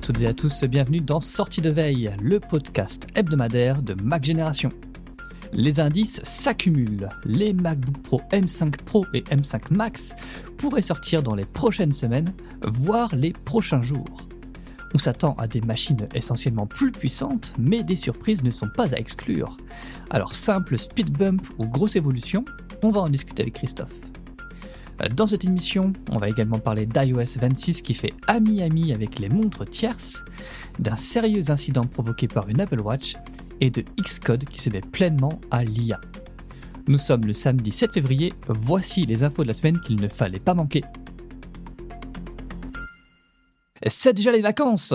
toutes et à tous, bienvenue dans Sortie de veille, le podcast hebdomadaire de Mac Génération. Les indices s'accumulent. Les MacBook Pro M5 Pro et M5 Max pourraient sortir dans les prochaines semaines, voire les prochains jours. On s'attend à des machines essentiellement plus puissantes, mais des surprises ne sont pas à exclure. Alors simple speed bump ou grosse évolution, on va en discuter avec Christophe. Dans cette émission, on va également parler d'iOS 26 qui fait ami-ami avec les montres tierces, d'un sérieux incident provoqué par une Apple Watch et de Xcode qui se met pleinement à l'IA. Nous sommes le samedi 7 février, voici les infos de la semaine qu'il ne fallait pas manquer. C'est déjà les vacances!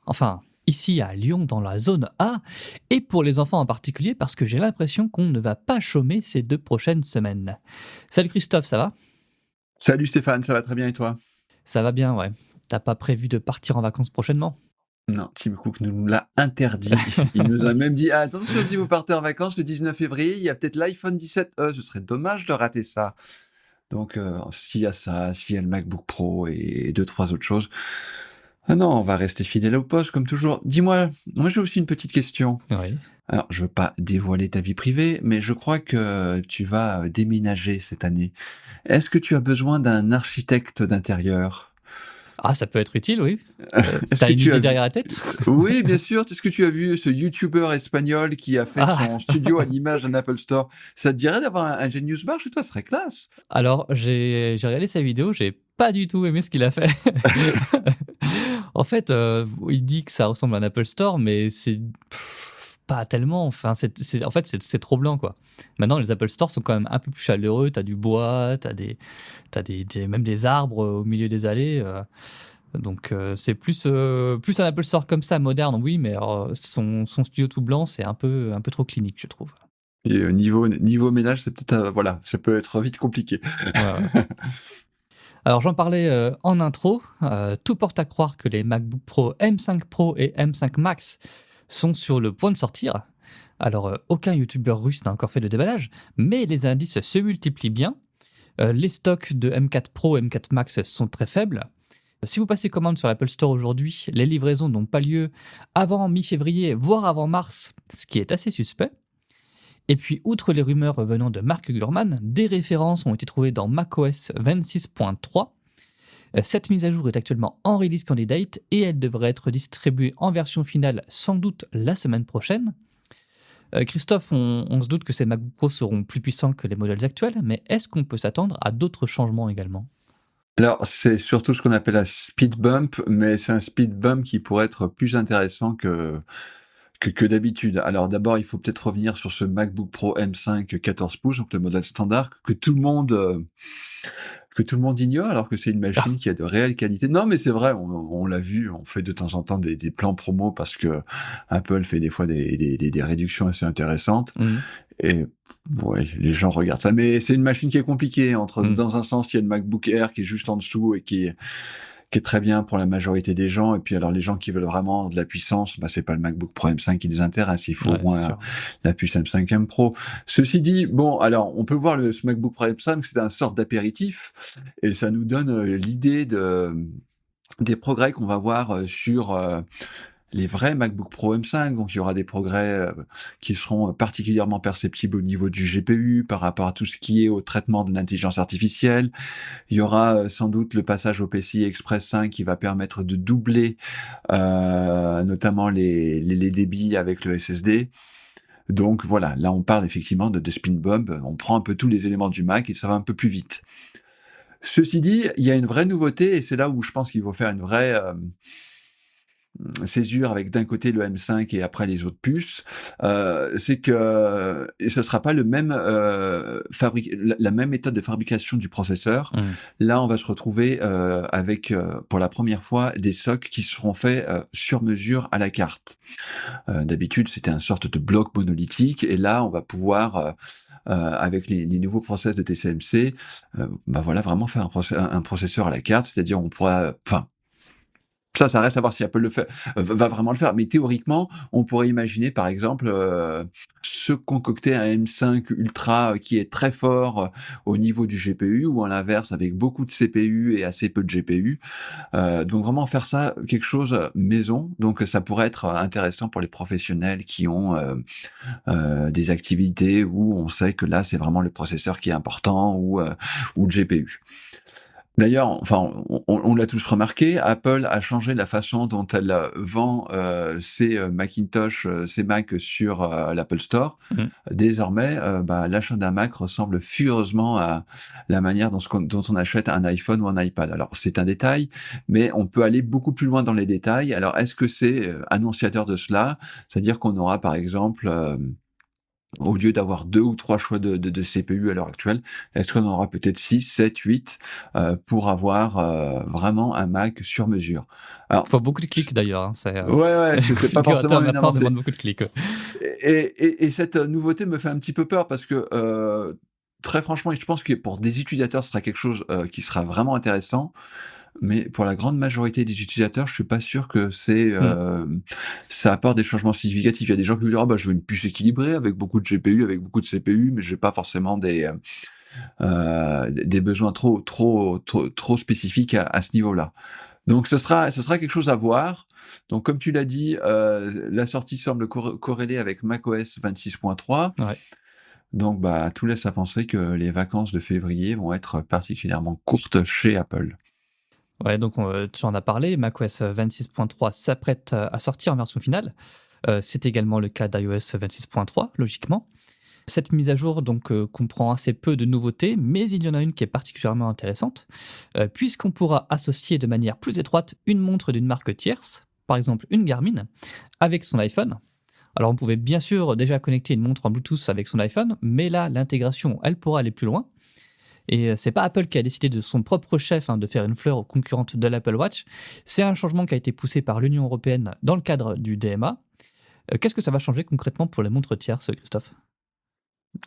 Enfin, ici à Lyon dans la zone A, et pour les enfants en particulier parce que j'ai l'impression qu'on ne va pas chômer ces 2 prochaines semaines. Salut Christophe, ça va? Salut Stéphane, ça va très bien et toi? Ça va bien, ouais. T'as pas prévu de partir en vacances prochainement? Non, Tim Cook nous l'a interdit. Il nous a même dit attention, si vous partez en vacances le 19 février, il y a peut-être l'iPhone 17e. Ce serait dommage de rater ça. Donc, s'il y a ça, s'il y a le MacBook Pro et 2-3 autres choses. Ah non, on va rester fidèle au poste comme toujours. Dis-moi, moi j'ai aussi une petite question. Oui. Alors, je veux pas dévoiler ta vie privée, mais je crois que tu vas déménager cette année. Est-ce que tu as besoin d'un architecte d'intérieur? Ah, ça peut être utile, oui. Est-ce T'as que une tu idée as vu... derrière la tête? Oui, bien sûr. Est-ce que tu as vu ce YouTuber espagnol qui a fait Ah, son studio à l'image d'un Apple Store? Ça te dirait d'avoir un Genius Bar chez toi? Ce serait classe. alors j'ai regardé sa vidéo, j'ai pas du tout aimé ce qu'il a fait. En fait, il dit que ça ressemble à un Apple Store, mais c'est pas tellement. Enfin, en fait, c'est trop blanc, quoi. Maintenant, les Apple Store sont quand même un peu plus chaleureux. T'as du bois, même des arbres au milieu des allées. Donc, c'est plus un Apple Store comme ça, moderne, oui, mais alors, son studio tout blanc, c'est un peu trop clinique, je trouve. Et niveau ménage, c'est peut-être voilà, ça peut être vite compliqué. Ouais. Alors j'en parlais en intro, tout porte à croire que les MacBook Pro M5 Pro et M5 Max sont sur le point de sortir. Alors aucun youtubeur russe n'a encore fait de déballage, mais les indices se multiplient bien. Les stocks de M4 Pro et M4 Max sont très faibles. Si vous passez commande sur l'Apple Store aujourd'hui, les livraisons n'ont pas lieu avant mi-février, voire avant mars, ce qui est assez suspect. Et puis, outre les rumeurs venant de Mark Gurman, des références ont été trouvées dans macOS 26.3. Cette mise à jour est actuellement en release candidate et elle devrait être distribuée en version finale sans doute la semaine prochaine. Christophe, on se doute que ces MacBook Pro seront plus puissants que les modèles actuels, mais est-ce qu'on peut s'attendre à d'autres changements également ? Alors, c'est surtout ce qu'on appelle un speed bump, mais c'est un speed bump qui pourrait être plus intéressant que d'habitude. Alors d'abord, il faut peut-être revenir sur ce MacBook Pro M5 14 pouces, donc le modèle standard que tout le monde ignore, alors que c'est une machine qui a de réelles qualités. Non, mais c'est vrai, on l'a vu, on fait de temps en temps des plans promo parce que Apple fait des fois des réductions assez intéressantes. Et ouais, les gens regardent ça, mais c'est une machine qui est compliquée. Dans un sens, il y a le MacBook Air qui est juste en dessous et qui est très bien pour la majorité des gens. Et puis alors les gens qui veulent vraiment de la puissance, c'est pas le MacBook Pro M5 qui les intéresse, il faut au moins la puce M5 Pro. Ceci dit, bon, alors on peut voir ce MacBook Pro M5, c'est un sorte d'apéritif, et ça nous donne l'idée des progrès qu'on va voir sur les vrais MacBook Pro M5, donc il y aura des progrès qui seront particulièrement perceptibles au niveau du GPU par rapport à tout ce qui est au traitement de l'intelligence artificielle. Il y aura sans doute le passage au PCI Express 5 qui va permettre de doubler notamment les débits avec le SSD. Donc voilà, là on parle effectivement de speed bump, on prend un peu tous les éléments du Mac et ça va un peu plus vite. Ceci dit, il y a une vraie nouveauté et c'est là où je pense qu'il faut faire une vraie césure avec d'un côté le M5 et après les autres puces, c'est que ce sera pas le même la même méthode de fabrication du processeur. Là, on va se retrouver avec pour la première fois des socs qui seront faits sur mesure à la carte. D'habitude, c'était une sorte de bloc monolithique et là, on va pouvoir avec les nouveaux process de TSMC, voilà, vraiment faire un processeur à la carte, c'est-à-dire on pourra, Ça reste à voir si Apple le fait, va vraiment le faire. Mais théoriquement, on pourrait imaginer, par exemple, se concocter un M5 Ultra qui est très fort au niveau du GPU, ou à l'inverse avec beaucoup de CPU et assez peu de GPU. Donc vraiment faire ça quelque chose maison. Donc ça pourrait être intéressant pour les professionnels qui ont des activités où on sait que là c'est vraiment le processeur qui est important, ou le GPU. D'ailleurs, enfin, on l'a tous remarqué, Apple a changé la façon dont elle vend ses Macintosh, ses Mac sur l'Apple Store. Mmh. Désormais, l'achat d'un Mac ressemble furieusement à la manière dont on achète un iPhone ou un iPad. Alors, c'est un détail, mais on peut aller beaucoup plus loin dans les détails. Alors, est-ce que c'est annonciateur de cela? C'est-à-dire qu'on aura, par exemple, au lieu d'avoir 2 ou 3 choix de CPU à l'heure actuelle, est-ce qu'on en aura peut-être 6, 7, 8 pour avoir vraiment un Mac sur mesure? Alors, Faut beaucoup de clics d'ailleurs, hein, ouais, les c'est pas forcément configurateurs une maintenant avancée. demandent beaucoup de clics, ouais. Et cette nouveauté me fait un petit peu peur parce que, très franchement, je pense que pour des utilisateurs, ce sera quelque chose qui sera vraiment intéressant. Mais pour la grande majorité des utilisateurs, je suis pas sûr que Mmh. ça apporte des changements significatifs. Il y a des gens qui vont dire: «Ah bah, je veux une puce équilibrée avec beaucoup de GPU, avec beaucoup de CPU, mais j'ai pas forcément des besoins trop spécifiques à ce niveau-là». Donc ce sera quelque chose à voir. Donc comme tu l'as dit, la sortie semble corrélée avec macOS 26.3. Ouais. Donc tout laisse à penser que les vacances de février vont être particulièrement courtes chez Apple. Ouais, donc tu en as parlé, macOS 26.3 s'apprête à sortir en version finale. C'est également le cas d'iOS 26.3, logiquement. Cette mise à jour donc comprend assez peu de nouveautés, mais il y en a une qui est particulièrement intéressante, puisqu'on pourra associer de manière plus étroite une montre d'une marque tierce, par exemple une Garmin, avec son iPhone. Alors on pouvait bien sûr déjà connecter une montre en Bluetooth avec son iPhone, mais là l'intégration, elle pourra aller plus loin. Et c'est pas Apple qui a décidé de son propre chef, hein, de faire une fleur concurrente de l'Apple Watch. C'est un changement qui a été poussé par l'Union européenne dans le cadre du DMA. Qu'est-ce que ça va changer concrètement pour les montres tierces, Christophe?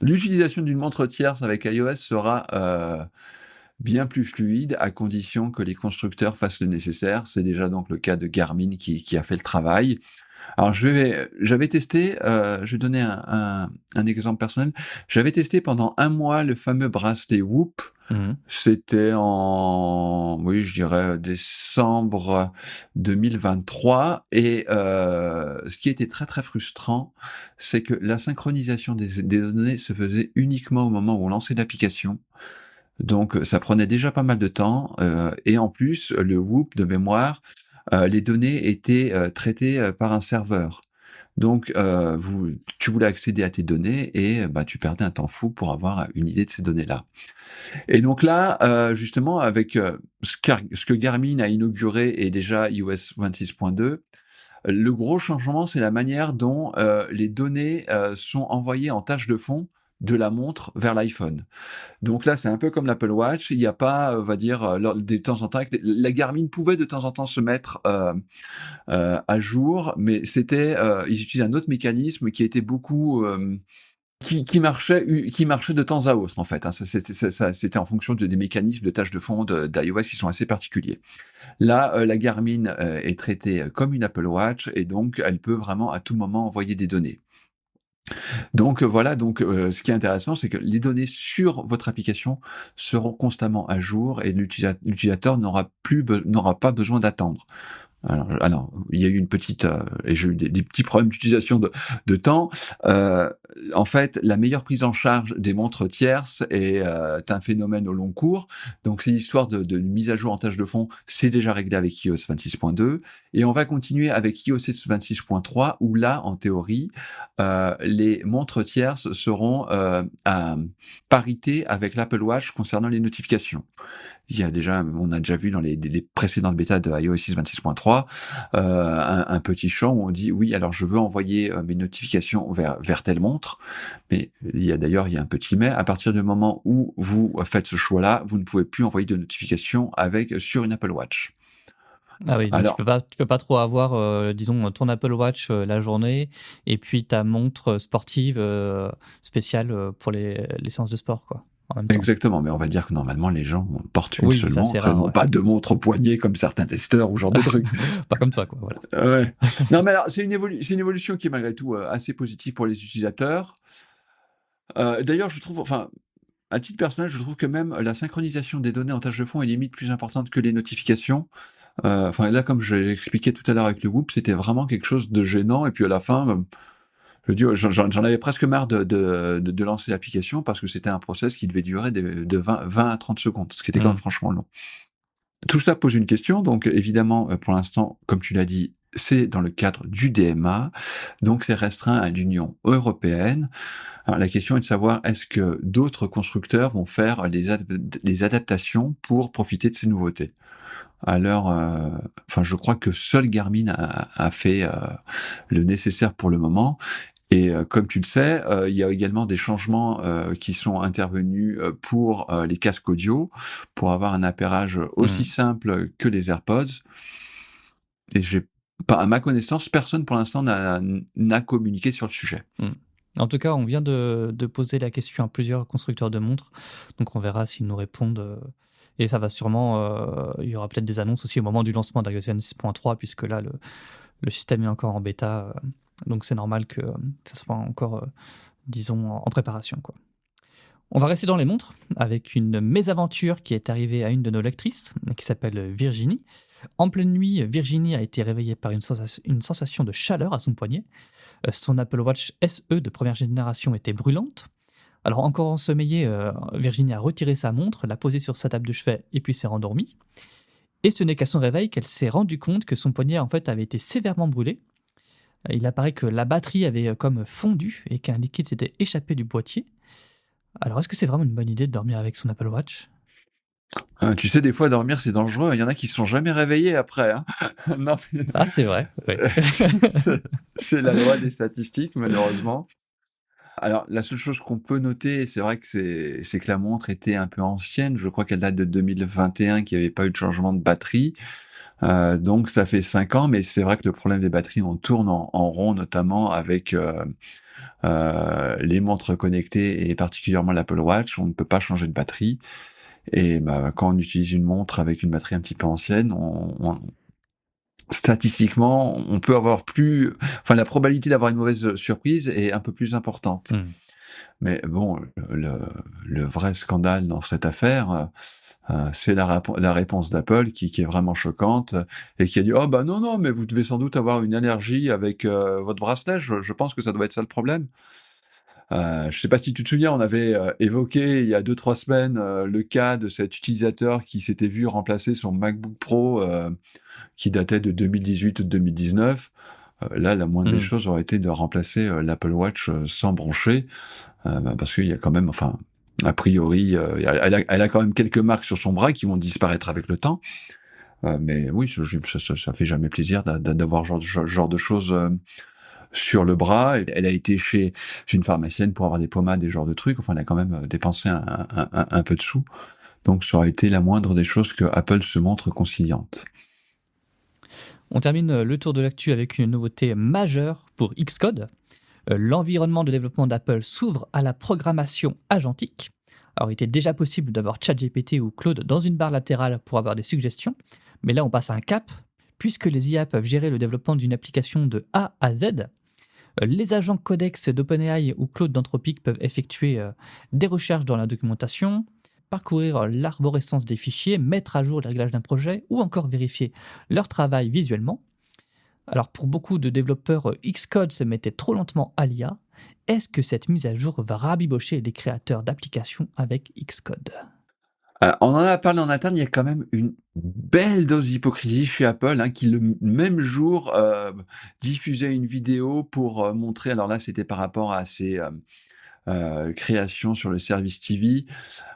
L'utilisation d'une montre tierce avec iOS sera bien plus fluide, à condition que les constructeurs fassent le nécessaire. C'est déjà donc le cas de Garmin qui a fait le travail. Alors j'avais testé, je vais donner un exemple personnel. J'avais testé pendant un mois le fameux bracelet Whoop. Mmh. C'était oui, je dirais décembre 2023, et ce qui était très, très frustrant, c'est que la synchronisation des données se faisait uniquement au moment où on lançait l'application. Donc ça prenait déjà pas mal de temps, et en plus, le Whoop de mémoire, les données étaient traitées par un serveur. Donc tu voulais accéder à tes données et tu perdais un temps fou pour avoir une idée de ces données-là. Et donc là, justement avec ce que Garmin a inauguré, et déjà iOS 26.2, le gros changement, c'est la manière dont les données sont envoyées en tâche de fond de la montre vers l'iPhone. Donc là, c'est un peu comme l'Apple Watch. Il n'y a pas, on va dire, de temps en temps, la Garmin pouvait de temps en temps se mettre à jour, mais ils utilisaient un autre mécanisme qui était beaucoup, qui marchait de temps à autre, en fait, hein. C'était en fonction des mécanismes de tâche de fond d'iOS qui sont assez particuliers. Là, la Garmin est traitée comme une Apple Watch, et donc elle peut vraiment à tout moment envoyer des données. Donc voilà, ce qui est intéressant, c'est que les données sur votre application seront constamment à jour, et l'utilisateur n'aura pas besoin d'attendre. Alors, il y a eu une petite, et j'ai eu des petits problèmes d'utilisation de temps. Heu, En fait, la meilleure prise en charge des montres tierces est un phénomène au long cours. Donc c'est l'histoire de mise à jour en tâche de fond, c'est déjà réglé avec iOS 26.2, et on va continuer avec iOS 26.3, où là, en théorie, les montres tierces seront à parité avec l'Apple Watch concernant les notifications. On a déjà vu dans les précédentes bêtas de iOS 26.3 un petit champ où on dit: «Oui, alors je veux envoyer mes notifications vers telle montre». Mais il y a un petit mais, à partir du moment où vous faites ce choix-là, vous ne pouvez plus envoyer de notifications sur une Apple Watch. Ah oui, donc Alors tu peux pas trop avoir, disons, ton Apple Watch, la journée et puis ta montre sportive, spéciale, pour les séances de sport, quoi. en même temps. Exactement, mais on va dire que normalement les gens portent une Oui, seule c'est assez montre, rare, n'ont ouais. pas 2 montres au poignet comme certains testeurs ou ce genre de trucs. Pas comme toi, quoi, voilà. Ouais. Non, mais alors c'est une évolution qui est malgré tout, assez positive pour les utilisateurs. D'ailleurs je trouve enfin, à titre personnel, je trouve que même la synchronisation des données en tâche de fond est limite plus importante que les notifications. Enfin là, comme je l'ai expliqué tout à l'heure avec le Whoop, c'était vraiment quelque chose de gênant et puis à la fin, je veux dire, j'en avais presque marre de lancer l'application parce que c'était un process qui devait durer de 20 à 30 secondes, ce qui était quand même Mmh. franchement long. Tout ça pose une question, donc évidemment, pour l'instant, comme tu l'as dit, c'est dans le cadre du DMA, donc c'est restreint à l'Union européenne. Alors la question est de savoir est-ce que d'autres constructeurs vont faire les adaptations pour profiter de ces nouveautés? Alors, enfin je crois que seul Garmin a fait, le nécessaire pour le moment et comme tu le sais, il y a également des changements, qui sont intervenus, pour, les casques audio, pour avoir un appairage aussi Mmh. simple que les AirPods et j'ai pas à ma connaissance, personne pour l'instant n'a communiqué sur le sujet. Mmh. En tout cas, on vient de poser la question à plusieurs constructeurs de montres, donc on verra s'ils nous répondent, et ça va sûrement, il y aura peut-être des annonces aussi au moment du lancement d'iOS 26.3 puisque là, le système est encore en bêta, donc c'est normal que, ça soit encore, disons en préparation, quoi. On va rester dans les montres avec une mésaventure qui est arrivée à une de nos lectrices, qui s'appelle Virginie. En pleine nuit, Virginie a été réveillée par une sensation de chaleur à son poignet. Son Apple Watch SE de première génération était brûlante. Alors encore ensommeillée, Virginie a retiré sa montre, l'a posée sur sa table de chevet et puis s'est rendormie. Et ce n'est qu'à son réveil qu'elle s'est rendue compte que son poignet en fait avait été sévèrement brûlé. Il apparaît que la batterie avait comme fondu et qu'un liquide s'était échappé du boîtier. Alors est-ce que c'est vraiment une bonne idée de dormir avec son Apple Watch? Tu sais, des fois, dormir, c'est dangereux. Il y en a qui se sont jamais réveillés après, hein. Non, mais Ah c'est vrai, oui. c'est c'est la loi des statistiques, malheureusement. Alors, la seule chose qu'on peut noter, c'est vrai que c'est que la montre était un peu ancienne. Je crois qu'elle date de 2021, qu'il n'y avait pas eu de changement de batterie. Donc ça fait 5 ans, mais c'est vrai que le problème des batteries, on tourne en rond, notamment avec, les montres connectées et particulièrement l'Apple Watch. On ne peut pas changer de batterie et bah, quand on utilise une montre avec une batterie un petit peu ancienne, statistiquement, on peut avoir enfin la probabilité d'avoir une mauvaise surprise est un peu plus importante. Mmh. Mais bon, le vrai scandale dans cette affaire, c'est la réponse d'Apple qui est vraiment choquante, et qui a dit: «Oh bah non, non, mais vous devez sans doute avoir une allergie avec, votre bracelet, je pense que ça doit être ça le problème». Je sais pas si tu te souviens, on avait, évoqué il y a 2 3 semaines, le cas de cet utilisateur qui s'était vu remplacer son MacBook Pro, qui datait de 2018 ou de 2019. Là, la moindre des Mmh. choses aurait été de remplacer, l'Apple Watch, sans brancher, bah, parce qu'il y a quand même enfin, a priori, elle a quand même quelques marques sur son bras qui vont disparaître avec le temps. Mais oui, ça fait jamais plaisir d'avoir genre de choses, sur le bras. Elle a été chez une pharmacienne pour avoir des pommades, des genres de trucs. Enfin, elle a quand même, dépensé un peu de sous. Donc ça aurait été la moindre des choses que Apple se montre conciliante. On termine le tour de l'actu avec une nouveauté majeure pour Xcode. L'environnement de développement d'Apple s'ouvre à la programmation agentique. Alors, il était déjà possible d'avoir ChatGPT ou Claude dans une barre latérale pour avoir des suggestions, mais là, on passe à un cap, puisque les IA peuvent gérer le développement d'une application de A à Z. Les agents Codex d'OpenAI ou Claude d'Anthropic peuvent effectuer des recherches dans la documentation, parcourir l'arborescence des fichiers, mettre à jour les réglages d'un projet ou encore vérifier leur travail visuellement. Alors pour beaucoup de développeurs, Xcode se mettait trop lentement à l'IA. Est-ce que cette mise à jour va rabibocher les créateurs d'applications avec Xcode? On en a parlé en interne, il y a quand même une belle dose d'hypocrisie chez Apple, hein, qui le même jour, diffusait une vidéo pour, montrer alors là, c'était par rapport à ses, créations sur le service TV,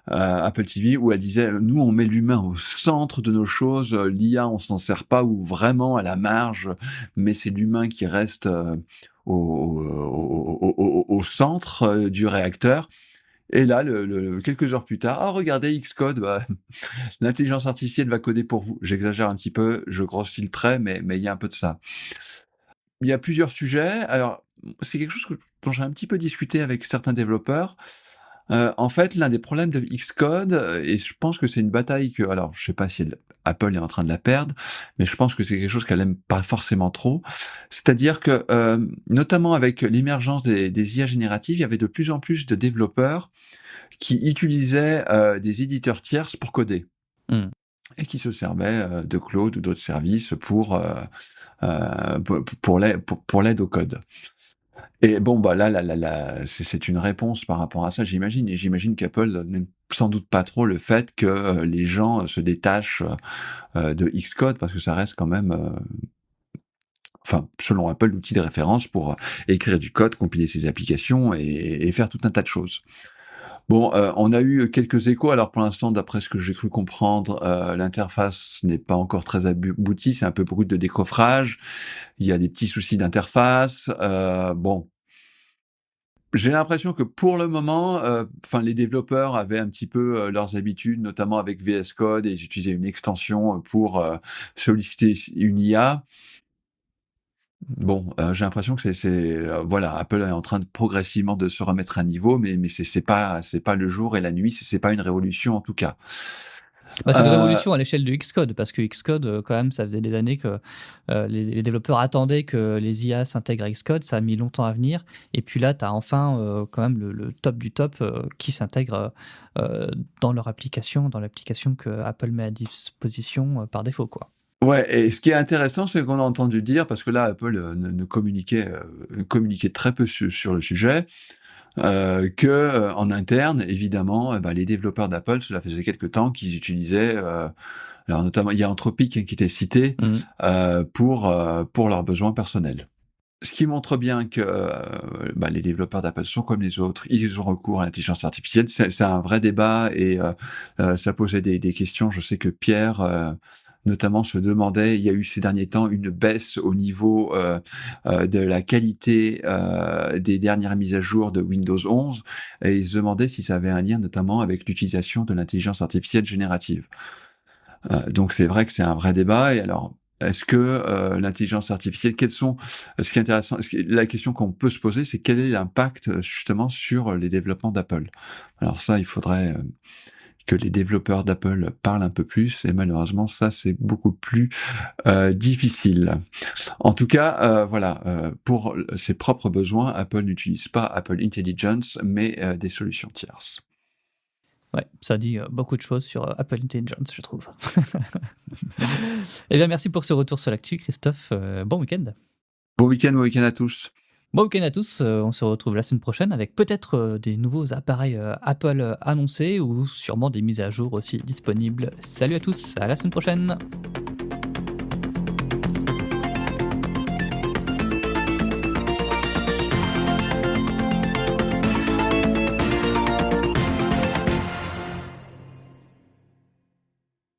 Apple TV, où elle disait: «Nous, on met l'humain au centre de nos choses, l'IA, on s'en sert pas ou vraiment à la marge, mais c'est l'humain qui reste, au centre, du réacteur». Et là, quelques heures plus tard: «Ah regardez Xcode, bah, l'intelligence artificielle va coder pour vous». J'exagère un petit peu, je grossis le trait, mais il y a un peu de ça. Il y a plusieurs sujets. Alors, c'est quelque chose dont j'ai un petit peu discuté avec certains développeurs. En fait, l'un des problèmes de Xcode, et je pense que c'est une bataille que alors je sais pas si Apple est en train de la perdre, mais je pense que c'est quelque chose qu'elle aime pas forcément trop. C'est-à-dire que, notamment avec l'émergence des IA génératives, il y avait de plus en plus de développeurs qui utilisaient, des éditeurs tierces pour coder Mmh. et qui se servaient, de Claude ou d'autres services pour l'aide au code. Et bon, bah là, c'est une réponse par rapport à ça, j'imagine. Et j'imagine qu'Apple n'aime sans doute pas trop le fait que les gens se détachent de Xcode, parce que ça reste quand même, enfin, selon Apple, l'outil de référence pour écrire du code, compiler ses applications et faire tout un tas de choses. Bon, on a eu quelques échos. Alors pour l'instant, d'après ce que j'ai cru comprendre, l'interface n'est pas encore très aboutie. C'est un peu brut de décoffrage. Il y a des petits soucis d'interface. Bon, j'ai l'impression que pour le moment, enfin les développeurs avaient un petit peu, leurs habitudes, notamment avec VS Code, et ils utilisaient une extension, pour, solliciter une IA. Bon, j'ai l'impression que voilà, Apple est en train de progressivement de se remettre à niveau, mais c'est pas le jour et la nuit, c'est pas une révolution en tout cas. Bah, c'est une Heu, révolution à l'échelle de Xcode, parce que Xcode, quand même, ça faisait des années que les développeurs attendaient que les IA s'intègrent à Xcode. Ça a mis longtemps à venir. Et puis là, tu as enfin quand même le top du top qui s'intègre dans leur application, dans l'application que Apple met à disposition par défaut, quoi. ouais, et ce qui est intéressant, c'est qu'on a entendu dire, parce que là, Apple, ne communiquait très peu sur le sujet, que, en interne, évidemment, bah, les développeurs d'Apple, cela faisait quelque temps qu'ils utilisaient, alors notamment il y a Anthropic, hein, qui était cité, Mmh. pour leurs besoins personnels. Ce qui montre bien que, bah, les développeurs d'Apple sont comme les autres, ils ont recours à l'intelligence artificielle. C'est un vrai débat, et ça posait des questions. Je sais que Pierre, notamment, se demandait, il y a eu ces derniers temps une baisse au niveau, de la qualité, des dernières mises à jour de Windows 11, et il se demandait si ça avait un lien notamment avec l'utilisation de l'intelligence artificielle générative. Donc c'est vrai que c'est un vrai débat. Et alors, est-ce que l'intelligence artificielle, ce qui est intéressant, la question qu'on peut se poser, c'est quel est l'impact, justement, sur les développements d'Apple? Alors ça, il faudrait que les développeurs d'Apple parlent un peu plus, et malheureusement, ça, c'est beaucoup plus difficile. En tout cas, voilà, pour ses propres besoins, Apple n'utilise pas Apple Intelligence, mais des solutions tierces. Ouais, ça dit beaucoup de choses sur Apple Intelligence, je trouve. Eh bien, merci pour ce retour sur l'actu, Christophe. Bon week-end. Bon week-end à tous. Bon week-end à tous. On se retrouve la semaine prochaine avec peut-être des nouveaux appareils Apple annoncés, ou sûrement des mises à jour aussi disponibles. Salut à tous, à la semaine prochaine.